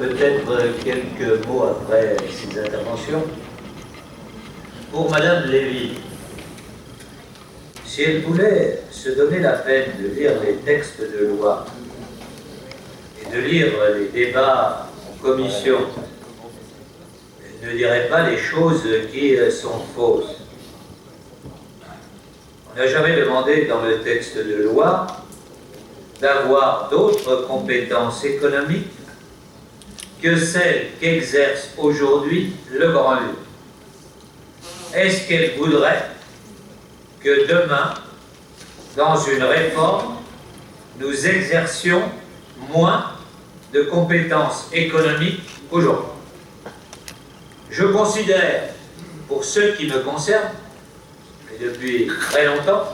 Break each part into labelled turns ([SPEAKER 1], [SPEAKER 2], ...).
[SPEAKER 1] peut-être quelques mots après ces interventions. Pour Madame Lévy, si elle voulait se donner la peine de lire les textes de loi et de lire les débats en commission, elle ne dirait pas les choses qui sont fausses. On n'a jamais demandé dans le texte de loi d'avoir d'autres compétences économiques que celles qu'exerce aujourd'hui le Grand-Lieu. Est-ce qu'elle voudrait que demain, dans une réforme, nous exercions moins de compétences économiques qu'aujourd'hui? Je considère, pour ce qui me concerne, et depuis très longtemps,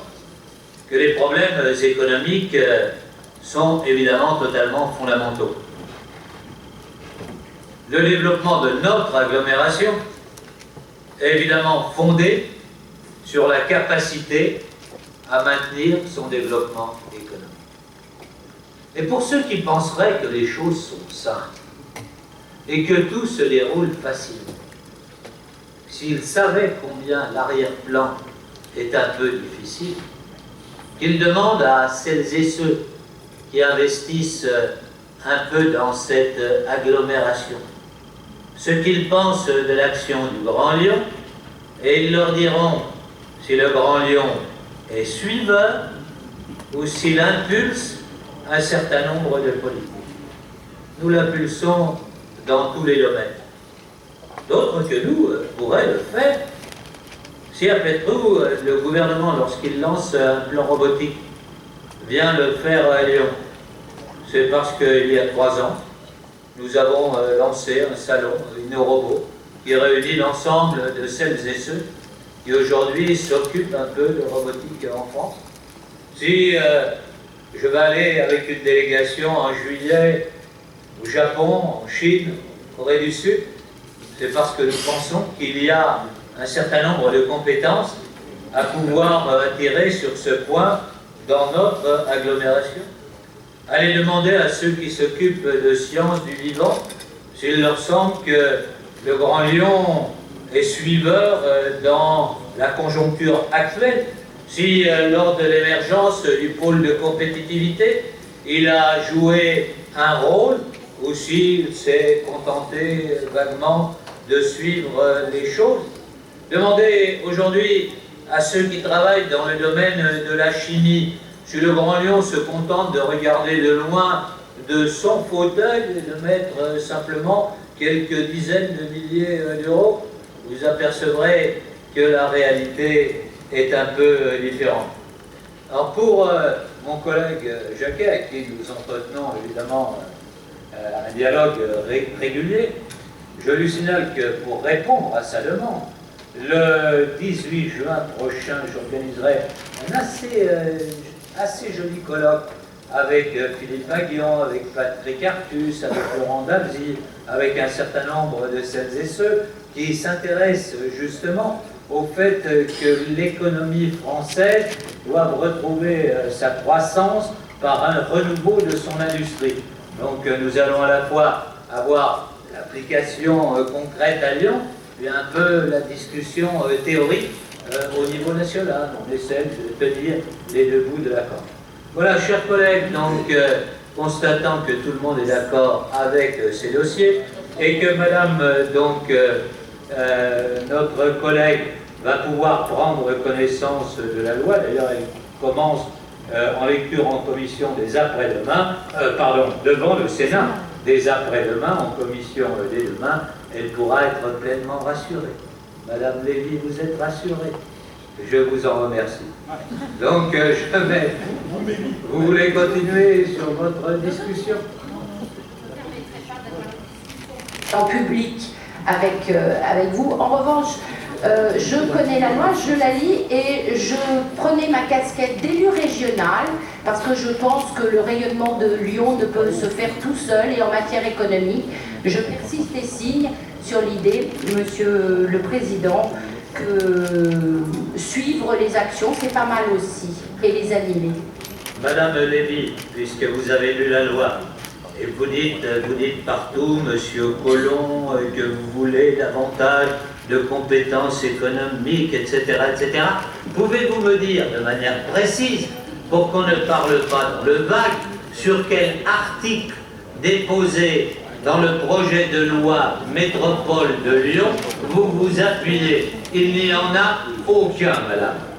[SPEAKER 1] que les problèmes économiques sont évidemment totalement fondamentaux. Le développement de notre agglomération est évidemment fondé sur la capacité à maintenir son développement économique. Et pour ceux qui penseraient que les choses sont simples et que tout se déroule facilement, s'ils savaient combien l'arrière-plan est un peu difficile, qu'ils demandent à celles et ceux qui investissent un peu dans cette agglomération ce qu'ils pensent de l'action du Grand Lyon, et ils leur diront si le Grand Lyon est suiveur ou s'il impulse un certain nombre de politiques. Nous l'impulsons dans tous les domaines. D'autres que nous pourraient le faire. Si après tout, le gouvernement, lorsqu'il lance un plan robotique, vient le faire à Lyon, c'est parce qu'il y a 3 ans, nous avons lancé un salon InnoRobot qui réunit l'ensemble de celles et ceux qui aujourd'hui s'occupent un peu de robotique en France. Si je vais aller avec une délégation en juillet au Japon, en Chine, en Corée du Sud, c'est parce que nous pensons qu'il y a un certain nombre de compétences à pouvoir attirer sur ce point dans notre agglomération. Allez demander à ceux qui s'occupent de sciences du vivant s'il leur semble que le Grand Lyon est suiveur dans la conjoncture actuelle, si lors de l'émergence du pôle de compétitivité, il a joué un rôle ou s'il s'est contenté vaguement de suivre les choses. Demandez aujourd'hui à ceux qui travaillent dans le domaine de la chimie si le Grand Lyon se contente de regarder de loin de son fauteuil et de mettre simplement quelques dizaines de milliers d'euros, vous apercevrez que la réalité est un peu différente. Alors pour mon collègue Jacquet, avec qui nous entretenons évidemment un dialogue régulier, je lui signale que pour répondre à sa demande, le 18 juin prochain, j'organiserai un assez joli colloque avec Philippe Maguian, avec Patrick Artus, avec Laurent Davzy, avec un certain nombre de celles et ceux qui s'intéressent justement au fait que l'économie française doit retrouver sa croissance par un renouveau de son industrie. Donc nous allons à la fois avoir l'application concrète à Lyon, puis un peu la discussion théorique au niveau national. On essaie de tenir les deux bouts de la corde. Voilà, chers collègues, donc constatant que tout le monde est d'accord avec ces dossiers et que Madame, notre collègue, va pouvoir prendre connaissance de la loi. D'ailleurs, elle commence en lecture en commission dès après-demain, devant le Sénat dès après-demain, en commission dès demain, elle pourra être pleinement rassurée. Madame Lévy, vous êtes rassurée? Je vous en remercie. Donc, vous voulez continuer sur votre discussion?
[SPEAKER 2] En public avec vous. En revanche, je connais la loi, je la lis et je prenais ma casquette d'élu régional parce que je pense que le rayonnement de Lyon ne peut se faire tout seul et en matière économique, je persiste et signe sur l'idée, Monsieur le Président, que suivre les actions, c'est pas mal aussi, et les animer.
[SPEAKER 1] Madame Lévy, puisque vous avez lu la loi Et vous dites partout, Monsieur Collomb, que vous voulez davantage de compétences économiques, etc., etc. Pouvez-vous me dire de manière précise, pour qu'on ne parle pas dans le vague, sur quel article déposé dans le projet de loi Métropole de Lyon vous vous appuyez? Il n'y en a aucun, madame.